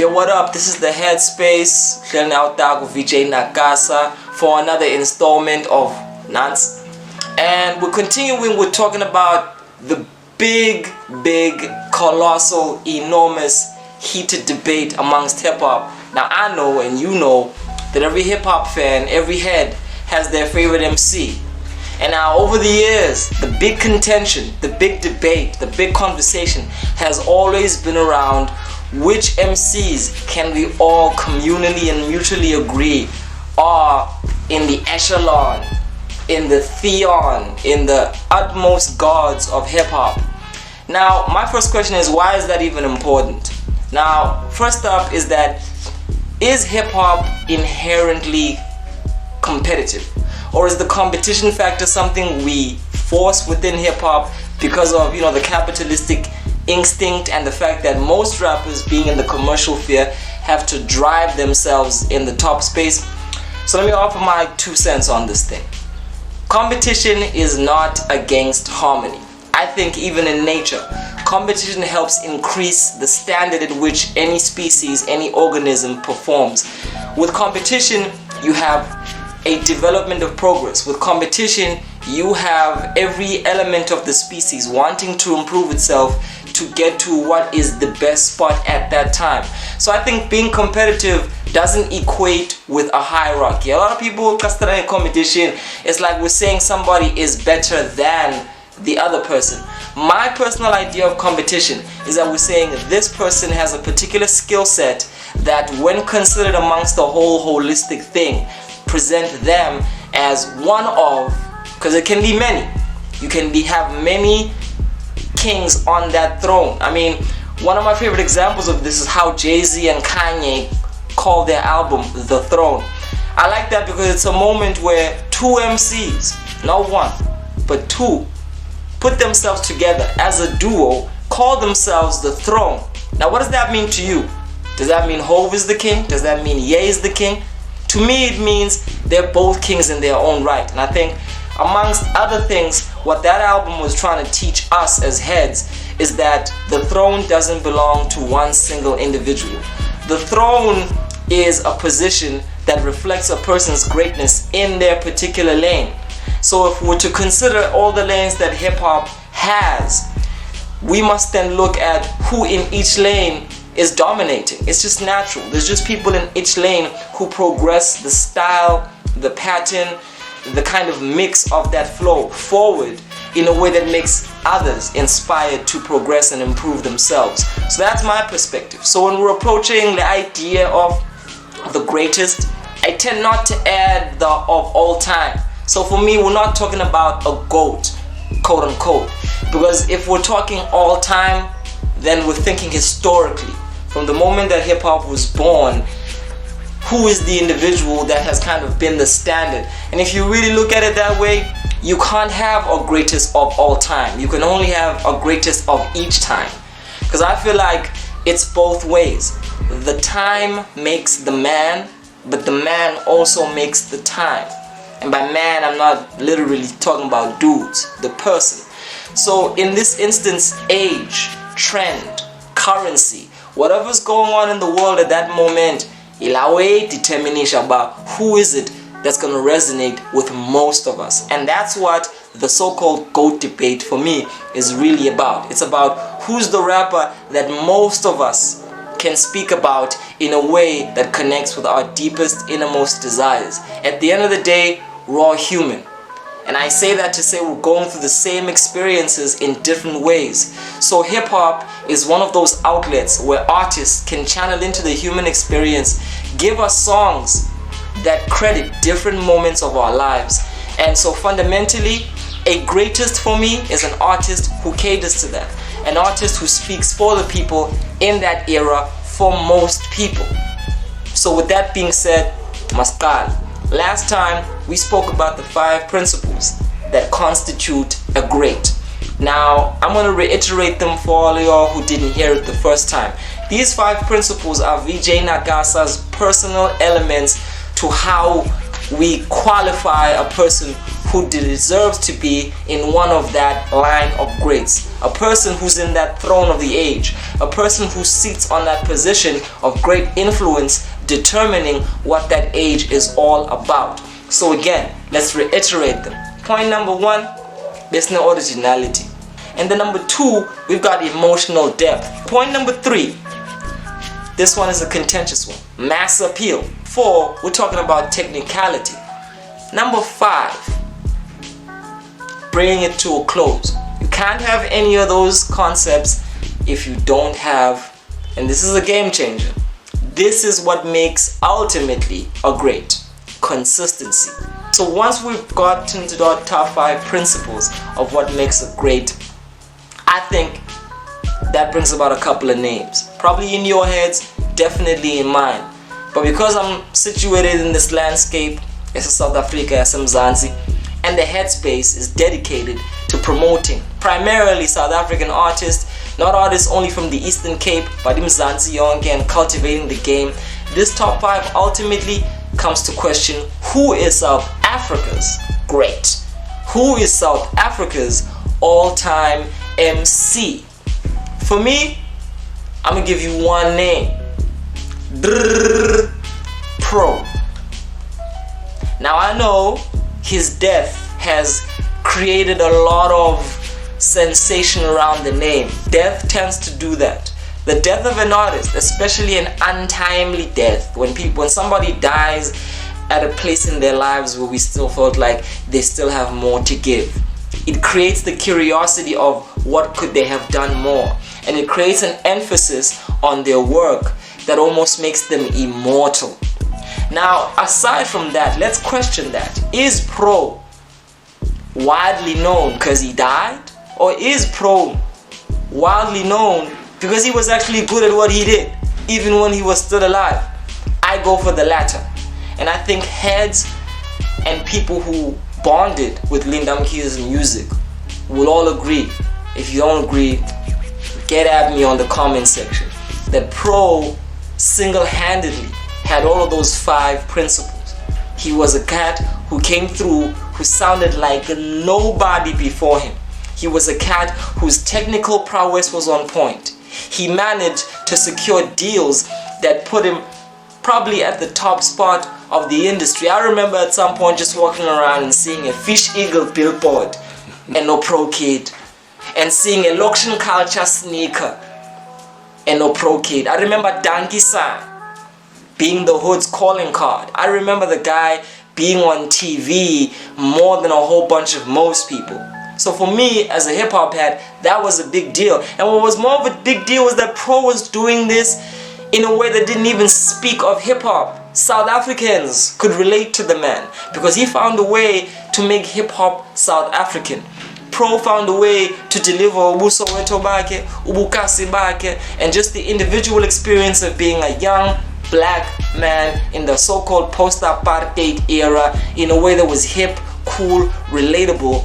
Yo, what up? This is the Headspace. Shouting out Dago VJ Nagasa for another installment of Nance. And we're continuing with talking about the big, colossal, enormous, heated debate amongst hip-hop. Now, I know and you know that every hip-hop fan, every head, has their favorite MC. And now, over the years, the big contention, the big debate, the big conversation has always been around which MCs can we all communally and mutually agree are in the echelon, in the theon, in the utmost gods of hip-hop. Now, my first question is, why is that even important? Now, first up is that, is hip-hop inherently competitive? Or is the competition factor something we force within hip-hop because of, the capitalistic instinct and the fact that most rappers, being in the commercial sphere, have to drive themselves in the top space? So let me offer my 2 cents on this thing. Competition is not against harmony. I think even in nature, competition helps increase the standard at which any species, any organism performs. With competition, you have a development of progress. With competition, you have every element of the species wanting to improve itself to get to what is the best spot at that time. So I think being competitive doesn't equate with a hierarchy. A lot of people consider competition, it's like we're saying somebody is better than the other person. My personal idea of competition is that we're saying this person has a particular skill set that, when considered amongst the whole holistic thing, present them as one of, because it can be many. You can have many kings on that throne. I mean, one of my favorite examples of this is how Jay-Z and Kanye call their album The Throne. I like that because it's a moment where two MCs, not one, but two, put themselves together as a duo, call themselves The Throne. Now, what does that mean to you? Does that mean Hov is the king? Does that mean Ye is the king? To me, it means they're both kings in their own right. And I think, amongst other things, what that album was trying to teach us as heads is that the throne doesn't belong to one single individual. The throne is a position that reflects a person's greatness in their particular lane. So if we're to consider all the lanes that hip-hop has, we must then look at who in each lane is dominating. It's just natural. There's just people in each lane who progress the style, the pattern, the kind of mix of that flow forward in a way that makes others inspired to progress and improve themselves. So that's my perspective. So when we're approaching the idea of the greatest, I tend not to add the of all time. So for me, we're not talking about a GOAT, quote unquote, because if we're talking all time, then we're thinking historically. From the moment that hip-hop was born, who is the individual that has kind of been the standard? And if you really look at it that way, you can't have a greatest of all time. You can only have a greatest of each time. Because I feel like it's both ways. The time makes the man, but the man also makes the time. And by man, I'm not literally talking about dudes, the person. So in this instance, age, trend, currency, whatever's going on in the world at that moment, ilawe determination about who is it that's going to resonate with most of us. And that's what the so-called GOAT debate for me is really about. It's about who's the rapper that most of us can speak about in a way that connects with our deepest, innermost desires. At the end of the day, we're all human. And I say that to say we're going through the same experiences in different ways. So hip-hop is one of those outlets where artists can channel into the human experience, give us songs that credit different moments of our lives. And so fundamentally, a greatest for me is an artist who caters to that. An artist who speaks for the people in that era for most people. So with that being said, Maskal. Last time, we spoke about the 5 principles that constitute a great. Now, I'm going to reiterate them for all of y'all who didn't hear it the first time. These 5 principles are VJ Nagasa's personal elements to how we qualify a person who deserves to be in one of that line of greats, a person who's in that throne of the age, a person who sits on that position of great influence, determining what that age is all about. So again, let's reiterate them. Point number one, there's no originality. And then number two, we've got emotional depth. Point number three, this one is a contentious one, mass appeal. Four, we're talking about technicality. Number five, bringing it to a close. You can't have any of those concepts if you don't have, and this is a game changer, this is what makes ultimately a great: consistency. So once we've gotten to the top five principles of what makes a great, I think that brings about a couple of names. Probably in your heads, definitely in mine. But because I'm situated in this landscape, as a South Africa, as Mzansi, and the headspace is dedicated to promoting primarily South African artists, not artists only from the Eastern Cape, but Mzansi yonke, and cultivating the game, this top five ultimately comes to question, who is South Africa's great? Who is South Africa's all-time MC? For me, I'm gonna give you one name: Pro. Now I know his death has created a lot of sensation around the name. Death tends to do that. The death of an artist, especially an untimely death, when somebody dies at a place in their lives where we still felt like they still have more to give, it creates the curiosity of what could they have done more, and it creates an emphasis on their work that almost makes them immortal. Now, aside from that, let's question that. Is Pro widely known because he died? Or is Pro widely known because he was actually good at what he did, even when he was still alive? I go for the latter. And I think heads and people who bonded with Linda Mkhize's music will all agree. If you don't agree, get at me on the comment section. That Pro single-handedly had all of those five principles. He was a cat who came through, who sounded like nobody before him. He was a cat whose technical prowess was on point. He managed to secure deals that put him probably at the top spot of the industry. I remember at some point just walking around and seeing a Fish Eagle billboard and no Pro Kid, and seeing a Loction Culture sneaker and no Pro Kid. I remember Donkey Sign being the hood's calling card. I remember the guy being on TV more than a whole bunch of most people. So for me, as a hip-hop head, that was a big deal. And what was more of a big deal was that Pro was doing this in a way that didn't even speak of hip-hop. South Africans could relate to the man because he found a way to make hip-hop South African. Pro found a way to deliver ubuso weto bake, ubukasi bake, and just the individual experience of being a young black man in the so-called post-apartheid era in a way that was hip, cool, relatable.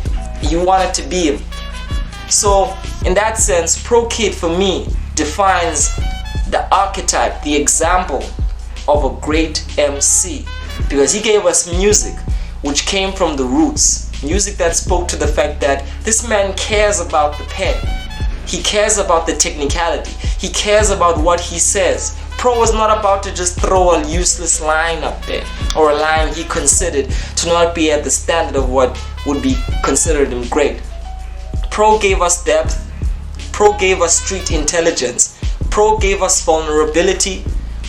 You wanted to be him. So in that sense, Pro Kid for me defines the archetype, the example of a great MC, because he gave us music which came from the roots, music that spoke to the fact that this man cares about the pen, he cares about the technicality, he cares about what he says. Pro was not about to just throw a useless line up there, or a line he considered to not be at the standard of what would be considered him great. Pro gave us depth, Pro gave us street intelligence, Pro gave us vulnerability,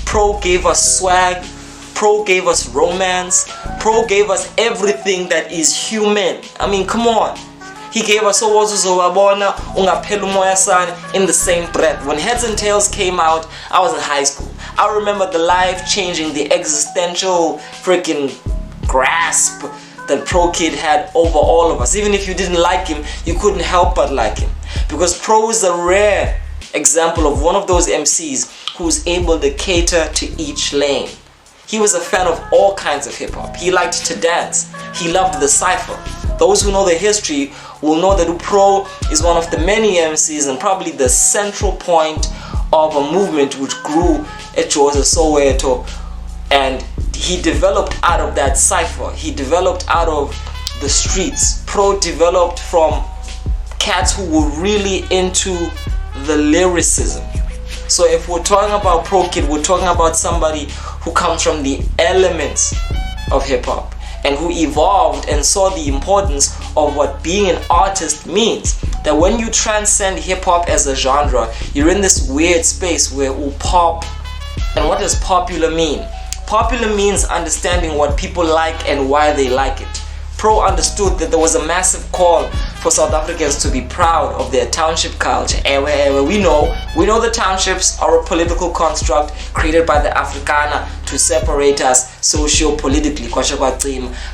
Pro gave us swag, Pro gave us romance, Pro gave us everything that is human. I mean, come on. He gave us in the same breath. When Heads and Tails came out, I was in high school. I remember the life-changing, the existential freaking grasp that Pro Kid had over all of us. Even if you didn't like him, you couldn't help but like him. Because Pro is a rare example of one of those MCs who's able to cater to each lane. He was a fan of all kinds of hip-hop. He liked to dance. He loved the cypher. Those who know the history will know that Pro is one of the many MCs and probably the central point of a movement which grew at Soweto, and he developed out of that cypher. He developed out of the streets. Pro developed from cats who were really into the lyricism. So if we're talking about Pro Kid, we're talking about somebody who comes from the elements of hip-hop and who evolved and saw the importance of what being an artist means. That when you transcend hip-hop as a genre, you're in this weird space where it will pop. And what does popular mean? Popular means understanding what people like and why they like it. Pro understood that there was a massive call for South Africans to be proud of their township culture. And we know the townships are a political construct created by the Afrikaner to separate us socio-politically.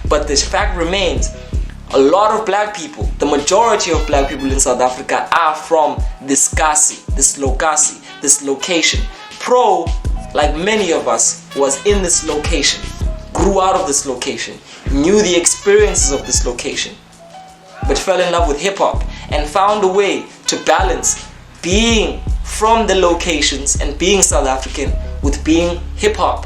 But the fact remains, a lot of black people, the majority of black people in South Africa are from this kasi, this lokasi, this location. Pro, like many of us, was in this location, grew out of this location, knew the experiences of this location, but fell in love with hip-hop and found a way to balance being from the locations and being South African with being hip-hop,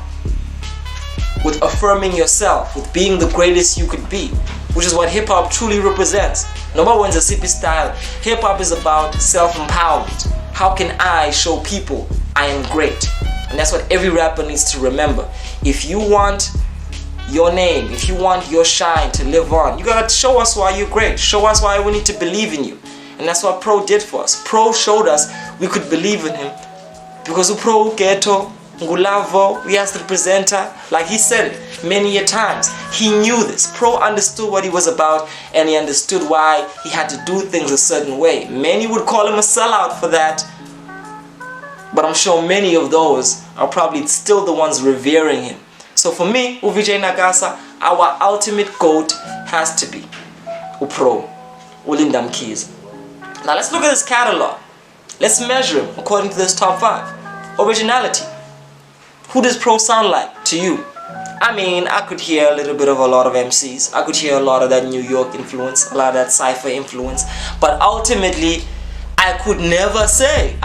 with affirming yourself, with being the greatest you could be, which is what hip-hop truly represents. Number one is a CP style. Hip-hop is about self-empowerment. How can I show people I am great? And that's what every rapper needs to remember. If you want your name, if you want your shine to live on, you gotta show us why you're great. Show us why we need to believe in you. And that's what Pro did for us. Pro showed us we could believe in him because Pro Ghetto Ngulavo, we as the presenter, like he said it many a times. He knew this. Pro understood what he was about, and he understood why he had to do things a certain way. Many would call him a sellout for that, but I'm sure many of those are probably still the ones revering him. So for me, Vijay Nagasa, our ultimate GOAT has to be Pro, Ulindam Keys. Now let's look at his catalog. Let's measure him according to this top 5. Originality. Who does Pro sound like to you? I mean, I could hear a little bit of a lot of MCs. I could hear a lot of that New York influence, a lot of that cypher influence. But ultimately, I could never say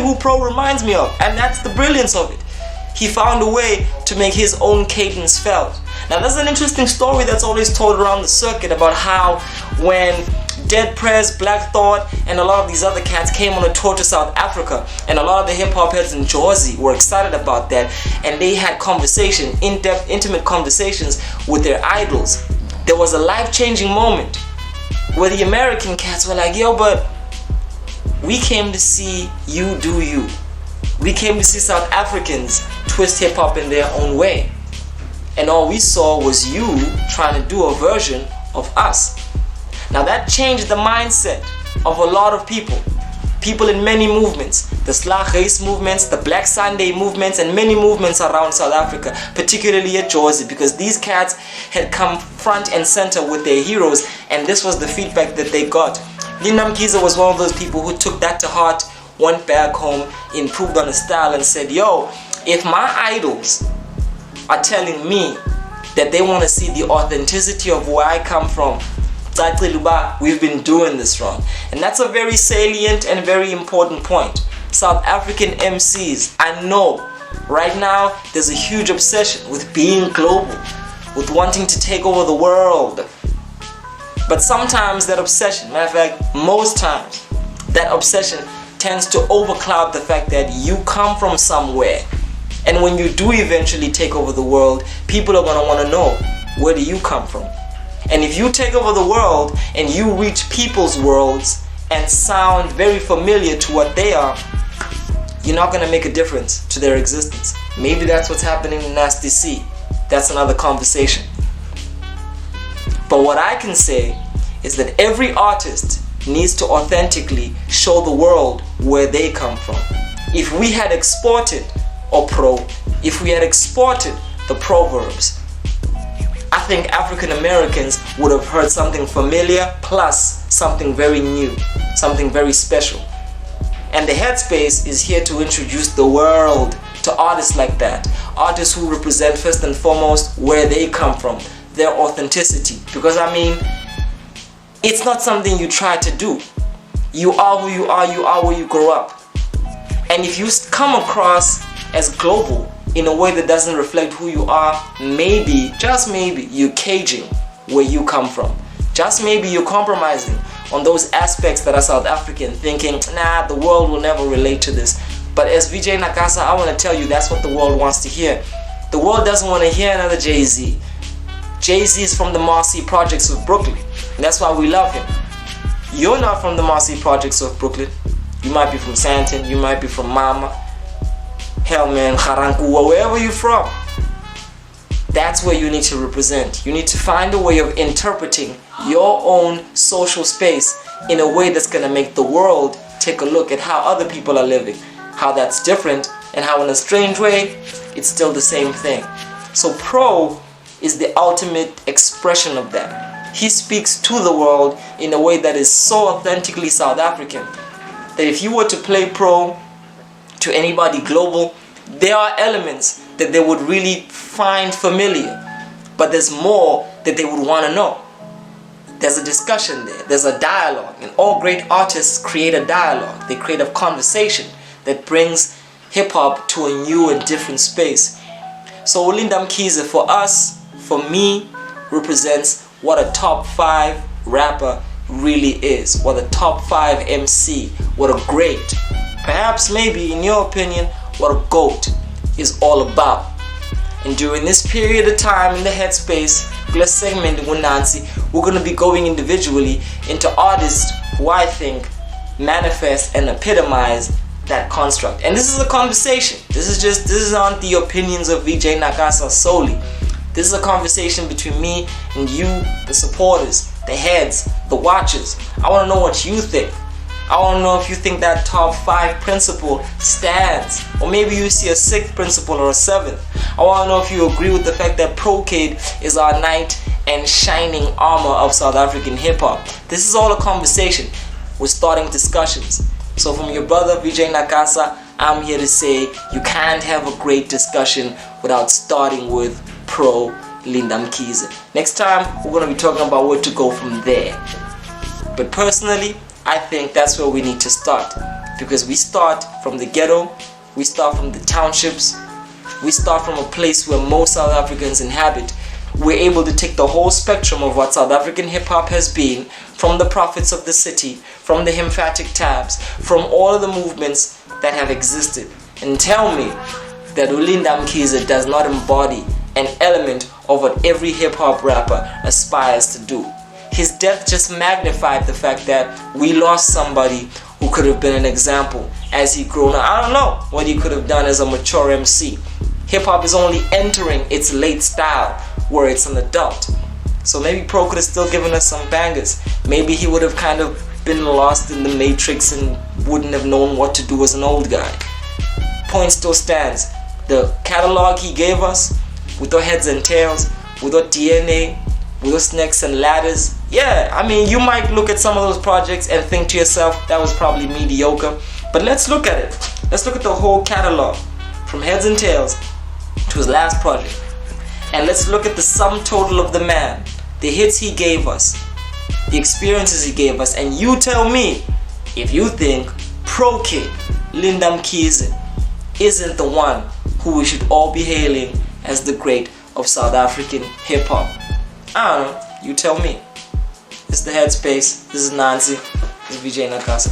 who Pro reminds me of. And that's the brilliance of it. He found a way to make his own cadence felt. Now, there's an interesting story that's always told around the circuit about how when Dead Prez, Black Thought, and a lot of these other cats came on a tour to South Africa, and a lot of the hip-hop heads in Jersey were excited about that, and they had conversation, in-depth, intimate conversations with their idols. There was a life-changing moment where the American cats were like, yo, but we came to see you do you. We came to see South Africans twist hip-hop in their own way. And all we saw was you trying to do a version of us. Now that changed the mindset of a lot of people. People in many movements. The Slag Race movements, the Black Sunday movements, and many movements around South Africa, particularly at Jersey, because these cats had come front and center with their heroes, and this was the feedback that they got. Lindam Kiza was one of those people who took that to heart, went back home, improved on his style, and said, yo, if my idols are telling me that they want to see the authenticity of where I come from, we've been doing this wrong. And that's a very salient and very important point. South African MCs, I know right now there's a huge obsession with being global, with wanting to take over the world. But sometimes that obsession, matter of fact, most times, that obsession tends to overcloud the fact that you come from somewhere. And when you do eventually take over the world, people are going to want to know, where do you come from? And if you take over the world and you reach people's worlds and sound very familiar to what they are, you're not going to make a difference to their existence. Maybe that's what's happening in Nasty C. That's another conversation. But what I can say is that every artist needs to authentically show the world where they come from. If we had exported if we had exported the proverbs, I think African Americans would have heard something familiar plus something very new, something very special. And the Headspace is here to introduce the world to artists like that. Artists who represent first and foremost where they come from, their authenticity. Because I mean, it's not something you try to do. You are who you are where you grow up. And if you come across as global in a way that doesn't reflect who you are, maybe, just maybe, you're caging where you come from. Just maybe you're compromising on those aspects that are South African, thinking, nah, the world will never relate to this. But as VJ Nakasa, I want to tell you that's what the world wants to hear. The world doesn't want to hear another Jay-Z. Jay-Z is from the Marcy Projects of Brooklyn. And that's why we love him. You're not from the Marcy Projects of Brooklyn. You might be from Santon, you might be from Mama, hell man, Garankuwa, wherever you're from. That's where you need to represent. You need to find a way of interpreting your own social space in a way that's going to make the world take a look at how other people are living, how that's different, and how in a strange way, it's still the same thing. So Pro is the ultimate expression of that. He speaks to the world in a way that is so authentically South African that if you were to play Pro to anybody global, there are elements that they would really find familiar, but there's more that they would want to know. There's a discussion there, there's a dialogue, and all great artists create a dialogue. They create a conversation that brings hip-hop to a new and different space. So Linda Mkhize, for us, for me, represents what a top 5 rapper really is, what a top 5 MC, what a great, perhaps maybe in your opinion, what a GOAT is all about. And during this period of time in the headspace, plus segment Nancy, we're going to be going individually into artists who I think manifest and epitomize that construct. And this is a conversation. This is not the opinions of VJ Nakasa solely. This is a conversation between me and you, the supporters, the heads, the watchers. I want to know what you think. I want to know if you think that top 5 principle stands, or maybe you see a 6th principle or a 7th. I want to know if you agree with the fact that Procade is our knight and shining armor of South African hip-hop. This is all a conversation. We're starting discussions. So from your brother VJ Nakasa, I'm here to say you can't have a great discussion without starting with Pro Linda Mkhize. Next time, we're going to be talking about where to go from there. But personally, I think that's where we need to start, because we start from the ghetto, we start from the townships, we start from a place where most South Africans inhabit. We're able to take the whole spectrum of what South African hip-hop has been, from the prophets of the city, from the emphatic tabs, from all of the movements that have existed, and tell me that Linda Mkhize does not embody an element of what every hip-hop rapper aspires to do. His death just magnified the fact that we lost somebody who could have been an example as he grew up. I don't know what he could have done as a mature MC. Hip-hop is only entering its late style where it's an adult. So maybe Pro could have still given us some bangers. Maybe he would have kind of been lost in the matrix and wouldn't have known what to do as an old guy. Point still stands. The catalog he gave us, with our heads and tails, with our DNA, with our snakes and ladders. Yeah, I mean, you might look at some of those projects and think to yourself, that was probably mediocre. But let's look at it. Let's look at the whole catalog, from heads and tails to his last project. And let's look at the sum total of the man, the hits he gave us, the experiences he gave us. And you tell me if you think Pro Kid, Linda Mkhize, isn't the one who we should all be hailing as the great of South African hip-hop. I don't know, you tell me. It's the Headspace. This is Nancy. This is VJ Nakasa.